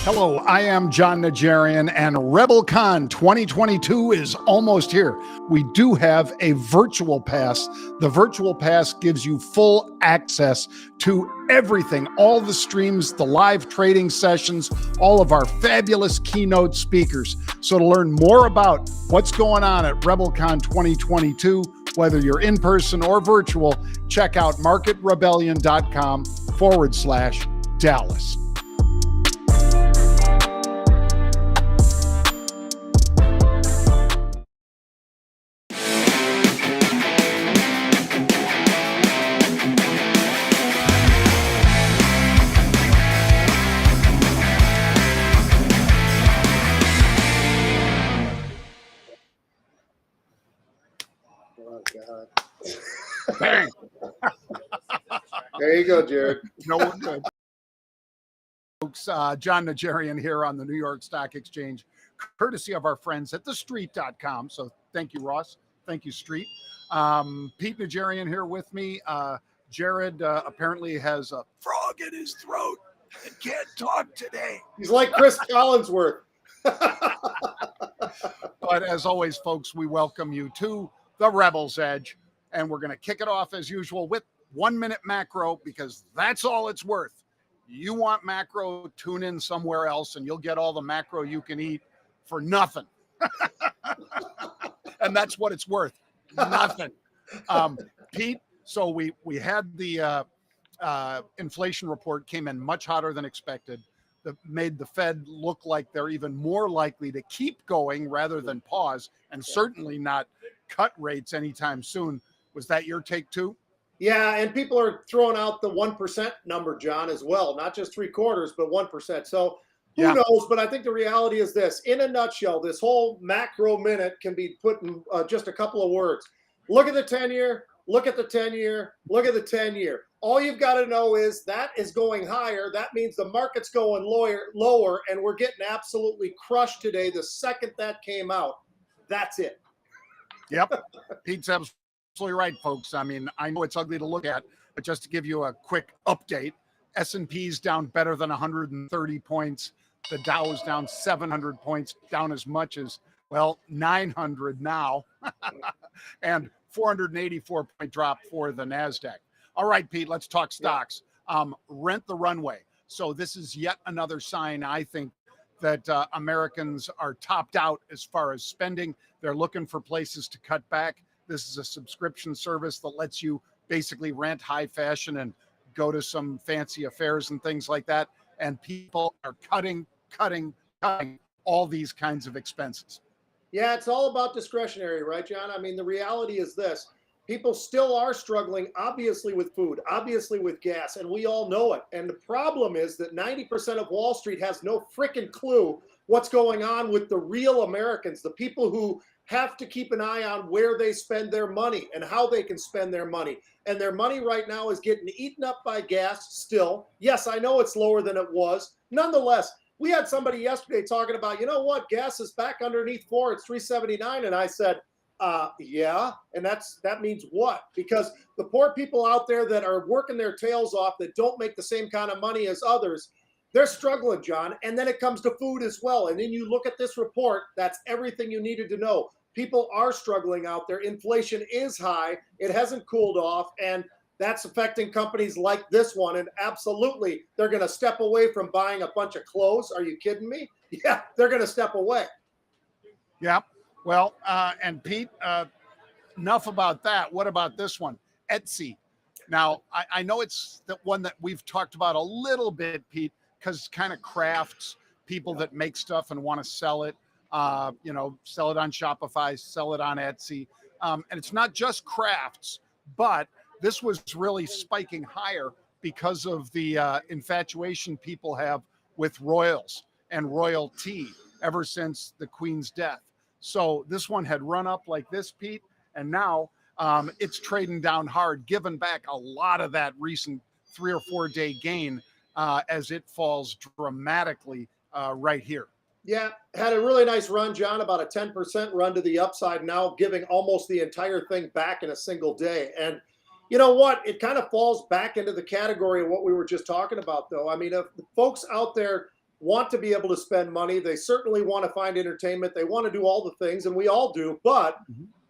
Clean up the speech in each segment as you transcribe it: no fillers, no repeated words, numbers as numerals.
Hello, I am John Najarian, and RebelCon 2022 is almost here. We do have a virtual pass. The virtual pass gives you full access to everything, all the streams, the live trading sessions, all of our fabulous keynote speakers. So to learn more about what's going on at RebelCon 2022, whether you're in person or virtual, check out marketrebellion.com/Dallas. God. Bang. There you go, Jared. No, we're good. Folks, John Najarian here on the New York Stock Exchange, courtesy of our friends at thestreet.com. So thank you, Ross. Thank you, Street. Pete Najarian here with me. Jared apparently has a frog in his throat and can't talk today. He's like Chris Collinsworth. But as always, folks, we welcome you to the Rebel's Edge, and we're going to kick it off as usual with 1 minute macro, because that's all it's worth. You want macro, tune in somewhere else and you'll get all the macro you can eat for nothing. And that's what it's worth. Nothing. Pete, so we had the inflation report came in much hotter than expected. That made the Fed look like they're even more likely to keep going rather than pause, and certainly not cut rates anytime soon. Was that your take too? Yeah, and people are throwing out the 1% number, John, as well. Not just 3/4, but 1%. So who knows? But I think the reality is this. In a nutshell, this whole macro minute can be put in just a couple of words. Look at the 10-year, look at the 10-year, look at the 10-year. All you've got to know is that is going higher. That means the market's going lower, and we're getting absolutely crushed today the second that came out. That's it. Yep. Pete's absolutely right, folks. I mean, I know it's ugly to look at, but just to give you a quick update, S&P's down better than 130 points. The Dow is down 700 points, down as much as, well, 900 now, and 484 point drop for the NASDAQ. All right, Pete, let's talk stocks. Rent the runway. So this is yet another sign, I think, that Americans are topped out as far as spending. They're looking for places to cut back. This is a subscription service that lets you basically rent high fashion and go to some fancy affairs and things like that. And people are cutting all these kinds of expenses. Yeah, it's all about discretionary, right, John? I mean, the reality is this. People still are struggling, obviously, with food, obviously with gas, and we all know it. And the problem is that 90% of Wall Street has no freaking clue what's going on with the real Americans, the people who have to keep an eye on where they spend their money and how they can spend their money. And their money right now is getting eaten up by gas still. Yes, I know it's lower than it was. Nonetheless, we had somebody yesterday talking about, you know what, gas is back underneath 4, it's 3.79, and I said, yeah, and that means what? Because the poor people out there that are working their tails off, that don't make the same kind of money as others, they're struggling, John. And then it comes to food as well. And then you look at this report, that's everything you needed to know. People are struggling out there. Inflation is high. It hasn't cooled off, and that's affecting companies like this one. And absolutely, they're going to step away from buying a bunch of clothes. Are you kidding me? Yeah, they're going to step away. Yep. Well, and Pete, enough about that. What about this one? Etsy. Now, I know it's the one that we've talked about a little bit, Pete, because it's kind of crafts, people that make stuff and want to sell it, sell it on Shopify, sell it on Etsy. And it's not just crafts, but this was really spiking higher because of the infatuation people have with royals and royalty ever since the Queen's death. So this one had run up like this, Pete, and now it's trading down hard, giving back a lot of that recent 3 or 4 day gain as it falls dramatically right here. Yeah, had a really nice run, John, about a 10% run to the upside, now giving almost the entire thing back in a single day. And you know what? It kind of falls back into the category of what we were just talking about, though. I mean, if the folks out there want to be able to spend money. They certainly want to find entertainment. They want to do all the things, and we all do, but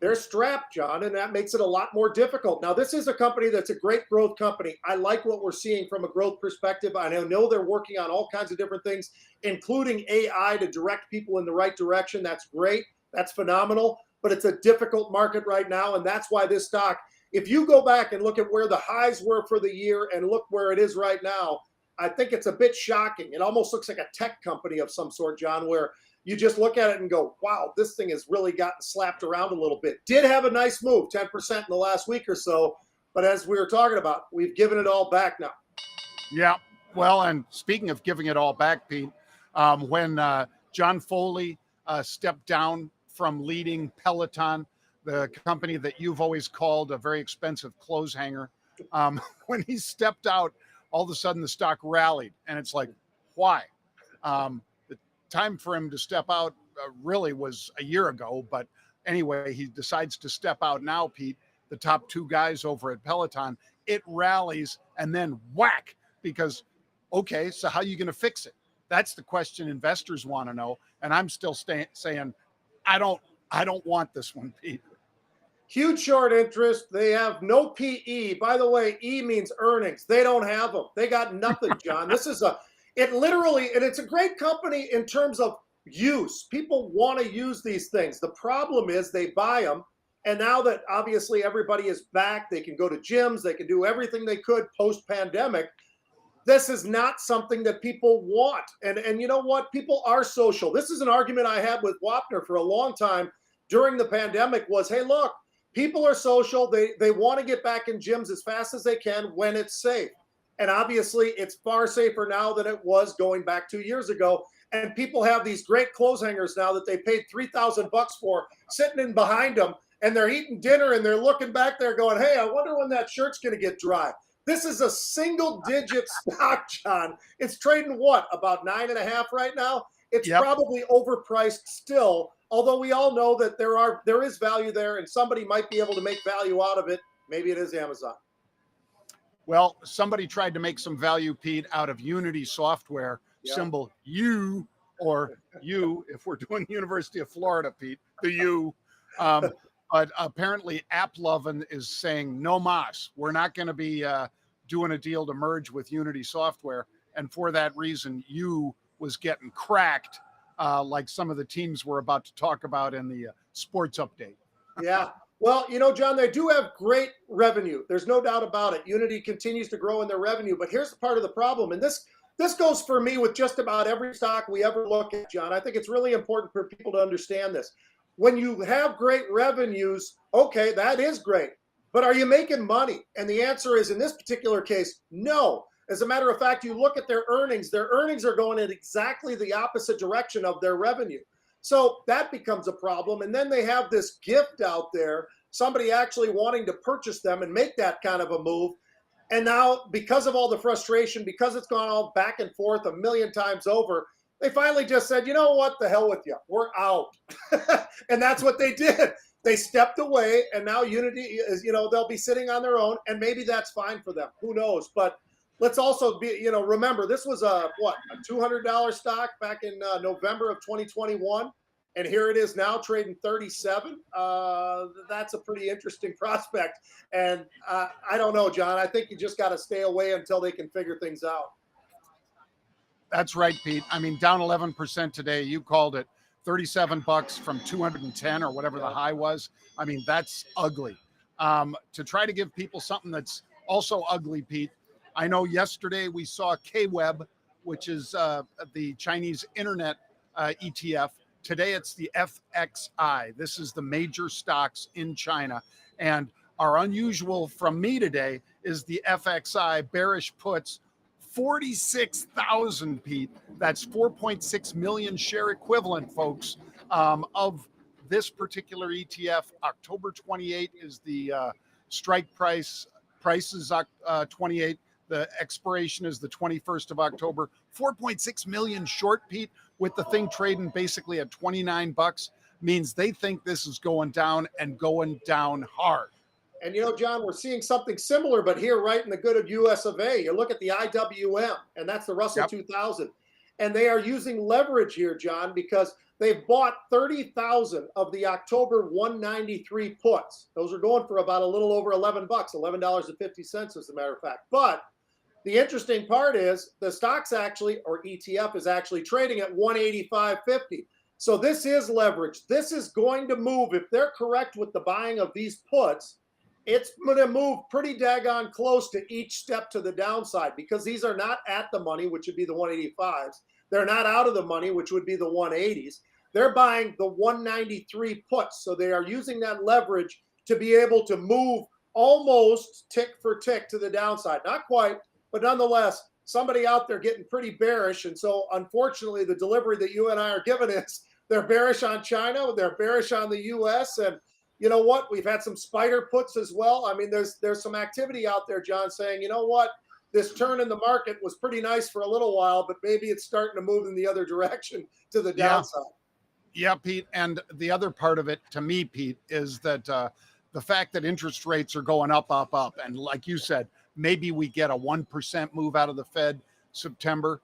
they're strapped, John, and that makes it a lot more difficult. Now, this is a company that's a great growth company. I like what we're seeing from a growth perspective. I know they're working on all kinds of different things, including AI to direct people in the right direction. That's great. That's phenomenal, but it's a difficult market right now, and that's why this stock, if you go back and look at where the highs were for the year and look where it is right now, I think it's a bit shocking. It almost looks like a tech company of some sort, John, where you just look at it and go, wow, this thing has really gotten slapped around a little bit. Did have a nice move, 10% in the last week or so. But as we were talking about, we've given it all back now. Yeah. Well, and speaking of giving it all back, Pete, when John Foley stepped down from leading Peloton, the company that you've always called a very expensive clothes hanger, when he stepped out, all of a sudden the stock rallied. And it's like, why? The time for him to step out really was a year ago. But anyway, he decides to step out now, Pete, the top two guys over at Peloton. It rallies and then whack, because, okay, so how are you going to fix it? That's the question investors want to know. And I'm still saying, I don't want this one, Pete. Huge short interest. They have no PE. By the way, E means earnings. They don't have them. They got nothing, John. It literally, and it's a great company in terms of use. People want to use these things. The problem is they buy them. And now that obviously everybody is back, they can go to gyms, they can do everything they could post-pandemic. This is not something that people want. And you know what? People are social. This is an argument I had with Wapner for a long time during the pandemic was, hey, look, people are social. They want to get back in gyms as fast as they can when it's safe. And obviously, it's far safer now than it was going back 2 years ago. And people have these great clothes hangers now that they paid $3,000 for sitting in behind them. And they're eating dinner and they're looking back there going, hey, I wonder when that shirt's going to get dry. This is a single-digit stock, John. It's trading what, about 9.5 right now? It's probably overpriced still, although we all know that there is value there and somebody might be able to make value out of it. Maybe it is Amazon. Well, somebody tried to make some value, Pete, out of Unity Software, symbol U, or U, if we're doing University of Florida, Pete, the U. But apparently AppLovin is saying no mas. We're not going to be doing a deal to merge with Unity Software. And for that reason, U was getting cracked like some of the teams we're about to talk about in the sports update. Yeah. Well, you know, John, they do have great revenue. There's no doubt about it. Unity continues to grow in their revenue. But here's the part of the problem. And this goes for me with just about every stock we ever look at, John. I think it's really important for people to understand this. When you have great revenues, okay, that is great. But are you making money? And the answer is, in this particular case, no. As a matter of fact, you look at their earnings are going in exactly the opposite direction of their revenue. So that becomes a problem. And then they have this gift out there, somebody actually wanting to purchase them and make that kind of a move. And now, because of all the frustration, because it's gone all back and forth a million times over, they finally just said, you know what, the hell with you. We're out. And that's what they did. They stepped away, and now Unity is, they'll be sitting on their own, and maybe that's fine for them. Who knows? But let's also be, remember, this was a $200 stock back in November of 2021. And here it is now trading 37. That's a pretty interesting prospect. And I don't know, John. I think you just got to stay away until they can figure things out. That's right, Pete. I mean, down 11% today. You called it $37 from 210 or whatever the high was. I mean, that's ugly. To try to give people something that's also ugly, Pete, I know yesterday we saw KWeb, which is the Chinese internet ETF. Today it's the FXI. This is the major stocks in China. And our unusual from me today is the FXI bearish puts 46,000, Pete. That's 4.6 million share equivalent, folks, of this particular ETF. October 28 is the strike price. Price is 28. The expiration is the 21st of October. 4.6 million short, Pete, with the thing trading basically at $29, means they think this is going down and going down hard. And, John, we're seeing something similar, but here right in the good of US of A. You look at the IWM, and that's the Russell 2000. And they are using leverage here, John, because they've bought 30,000 of the October 193 puts. Those are going for about a little over $11, $11.50 as a matter of fact. But the interesting part is the stocks actually, or ETF, is actually trading at 185.50. So this is leverage. This is going to move. If they're correct with the buying of these puts, it's going to move pretty daggone close to each step to the downside, because these are not at the money, which would be the 185s. They're not out of the money, which would be the 180s. They're buying the 193 puts. So they are using that leverage to be able to move almost tick for tick to the downside. Not quite, but nonetheless, somebody out there getting pretty bearish. And so unfortunately, the delivery that you and I are giving is they're bearish on China, they're bearish on the US, and you know what? We've had some spider puts as well. I mean, there's some activity out there, John, saying, you know what? This turn in the market was pretty nice for a little while, but maybe it's starting to move in the other direction to the downside. Yeah, Pete. And the other part of it to me, Pete, is that the fact that interest rates are going up. And like you said, maybe we get a 1% move out of the Fed September.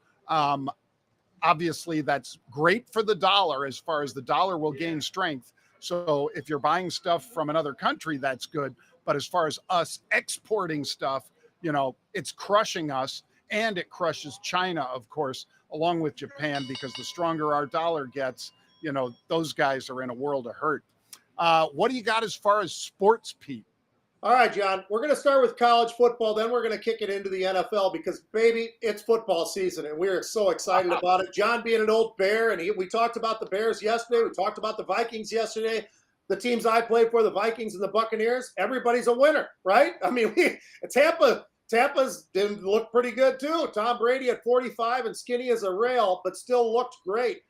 Obviously, that's great for the dollar, as far as the dollar will gain strength. So if you're buying stuff from another country, that's good. But as far as us exporting stuff, you know, it's crushing us, and it crushes China, of course, along with Japan, because the stronger our dollar gets, you know, those guys are in a world of hurt. What do you got as far as sports, Pete? All right, John, we're going to start with college football. Then we're going to kick it into the NFL because, baby, it's football season, and we're so excited about it. John being an old Bear, and we talked about the Bears yesterday. We talked about the Vikings yesterday. The teams I played for, the Vikings and the Buccaneers, everybody's a winner, right? I mean, Tampa's didn't look pretty good too. Tom Brady at 45 and skinny as a rail, but still looked great.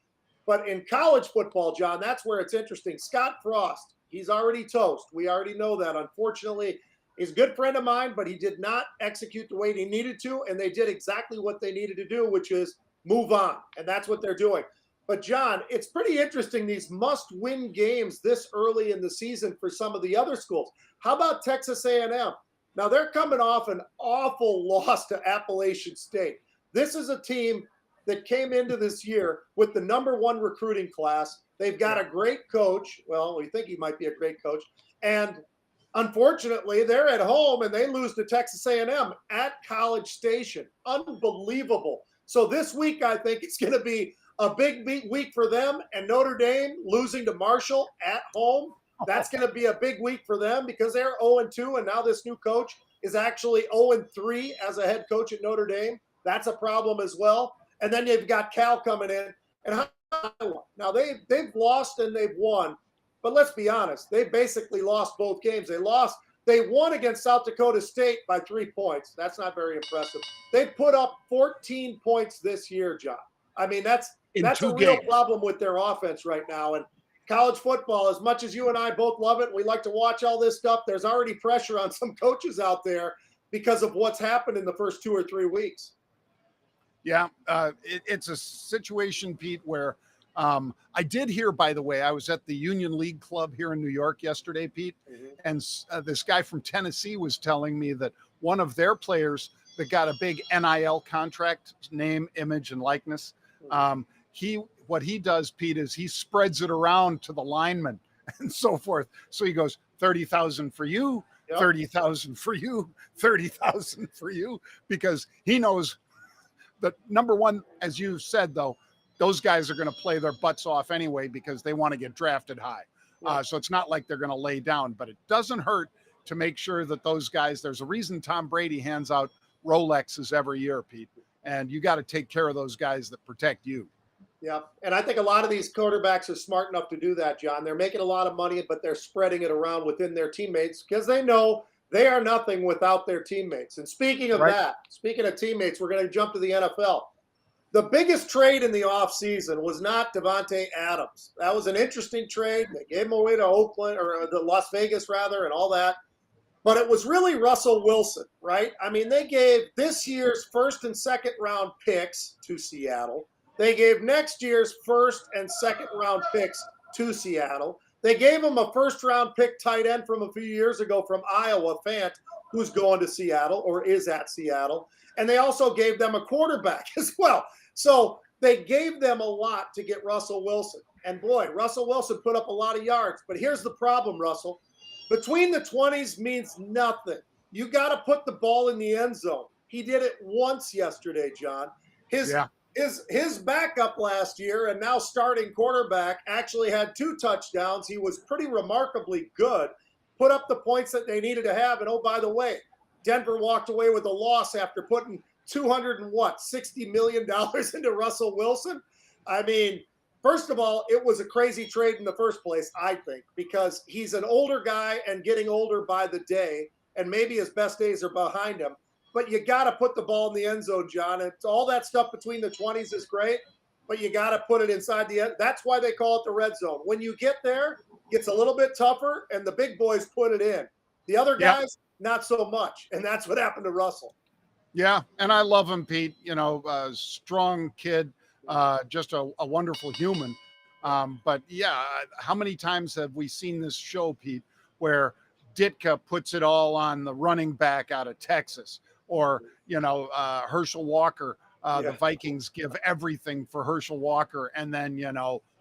But in college football, John, that's where it's interesting. Scott Frost, he's already toast. We already know that. Unfortunately, he's a good friend of mine, but he did not execute the way he needed to, and they did exactly what they needed to do, which is move on, and that's what they're doing. But, John, it's pretty interesting, these must-win games this early in the season for some of the other schools. How about Texas A&M? Now, they're coming off an awful loss to Appalachian State. This is a team that came into this year with the #1 recruiting class. They've got a great coach. Well, we think he might be a great coach. And unfortunately, they're at home and they lose to Texas A&M at College Station. Unbelievable. So this week, I think it's going to be a big week for them. And Notre Dame losing to Marshall at home, that's going to be a big week for them because they're 0-2. And now this new coach is actually 0-3 as a head coach at Notre Dame. That's a problem as well. And then you've got Cal coming in. And now they've lost and they've won, but let's be honest, they basically lost both games. They won against South Dakota State by 3 points. That's not very impressive. They put up 14 points this year, John. I mean, that's a real problem with their offense right now. And college football, as much as you and I both love it, we like to watch all this stuff, there's already pressure on some coaches out there because of what's happened in the first 2 or 3 weeks. Yeah, it's a situation, Pete, where I did hear, by the way, I was at the Union League Club here in New York yesterday, Pete, and this guy from Tennessee was telling me that one of their players that got a big NIL contract, name, image, and likeness, what he does, Pete, is he spreads it around to the linemen and so forth. So he goes, 30,000 for you, 30,000 for you, 30,000 for you, because he knows that #1, as you said, though, those guys are going to play their butts off anyway because they want to get drafted high. So it's not like they're going to lay down, but it doesn't hurt to make sure that those guys, there's a reason Tom Brady hands out Rolexes every year, Pete, and you got to take care of those guys that protect you. Yeah, and I think a lot of these quarterbacks are smart enough to do that, John. They're making a lot of money, but they're spreading it around within their teammates because they know they are nothing without their teammates. And speaking of that, speaking of teammates, we're going to jump to the NFL. The biggest trade in the offseason was not Devontae Adams. That was an interesting trade. They gave him away to Oakland, or the Las Vegas, rather, and all that. But it was really Russell Wilson, right? I mean, they gave this year's first and second round picks to Seattle. They gave next year's first and second round picks to Seattle. They gave him a first-round pick tight end from a few years ago from Iowa, Fant, who's going to Seattle or is at Seattle. And they also gave them a quarterback as well. So They gave them a lot to get Russell Wilson. And boy, Russell Wilson put up a lot of yards. But here's the problem, Russell. Between the 20s means nothing. You got to put the ball in the end zone. He did it once yesterday, John. His Yeah. his backup last year and now starting quarterback actually had 2 touchdowns. He was pretty remarkably good, put up the points that they needed to have. And oh, by the way, Denver walked away with a loss after putting $60 million into Russell Wilson. I mean, first of all, it was a crazy trade in the first place, I think, because he's an older guy and getting older by the day, and maybe his best days are behind him. But you got to put the ball in the end zone, John. And all that stuff between the 20s is great, but you got to put it inside the end. That's why they call it the red zone. When you get there, it gets a little bit tougher, and the big boys put it in. The other guys, not so much. And that's what happened to Russell. Yeah, and I love him, Pete. You know, strong kid, just a wonderful human. But yeah, how many times have we seen this show, Pete, where Ditka puts it all on the running back out of Texas, or Herschel Walker? The Vikings give everything for Herschel Walker, and then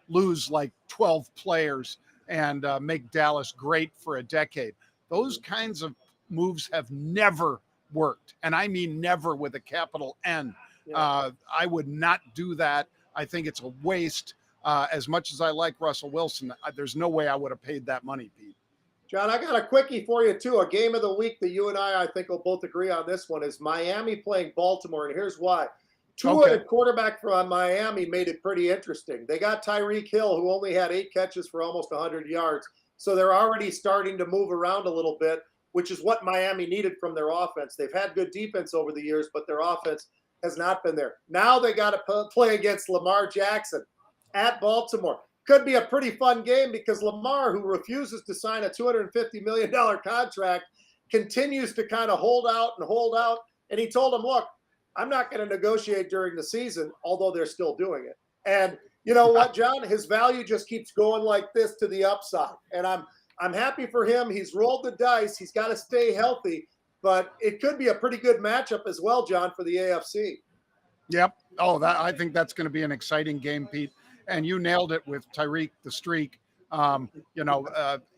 lose like 12 players and make Dallas great for a decade. Those kinds of moves have never worked, and I mean never with a capital N. I would not do that. I think it's a waste. As much as I like Russell Wilson, there's no way I would have paid that money, Pete. John, I got a quickie for you too. A game of the week that you and I think will both agree on this one is Miami playing Baltimore, and here's why. Tua, the quarterback from Miami, made it pretty interesting. They got Tyreek Hill, who only had 8 catches for almost 100 yards, so they're already starting to move around a little bit, which is what Miami needed from their offense. They've had good defense over the years, but their offense has not been there. Now they got to play against Lamar Jackson at Baltimore. Could be a pretty fun game because Lamar, who refuses to sign a $250 million contract, continues to kind of hold out. And he told him, look, I'm not going to negotiate during the season, although they're still doing it. And you know what, John? His value just keeps going like this to the upside. And I'm happy for him. He's rolled the dice. He's got to stay healthy. But it could be a pretty good matchup as well, John, for the AFC. Yep. Oh, I think that's going to be an exciting game, Pete. And you nailed it with Tyreek the Streak.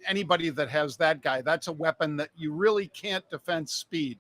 Anybody that has that guy, that's a weapon that you really can't defend speed.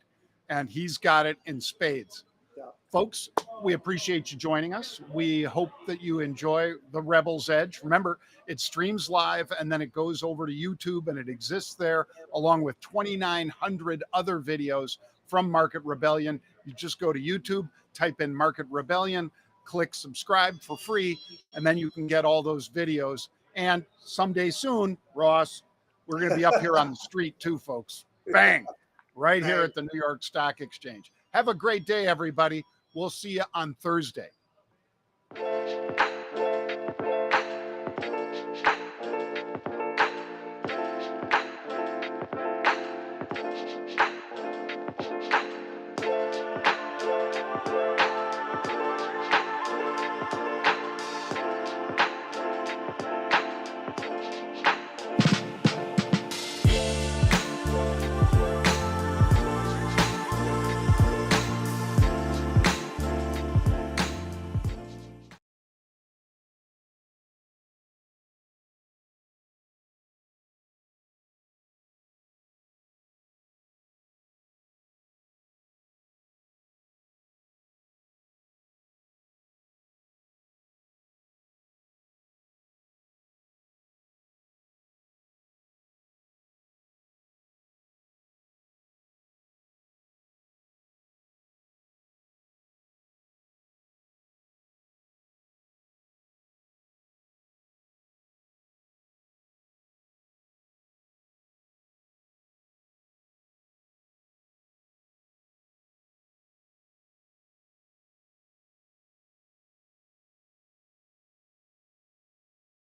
And he's got it in spades. Yeah. Folks, we appreciate you joining us. We hope that you enjoy the Rebel's Edge. Remember, it streams live and then it goes over to YouTube and it exists there along with 2,900 other videos from Market Rebellion. You just go to YouTube, type in Market Rebellion, click subscribe for free, and then you can get all those videos. And someday soon, Ross, we're going to be up here on the street too, folks. Bang! Right here at the New York Stock Exchange. Have a great day, everybody. We'll see you on Thursday.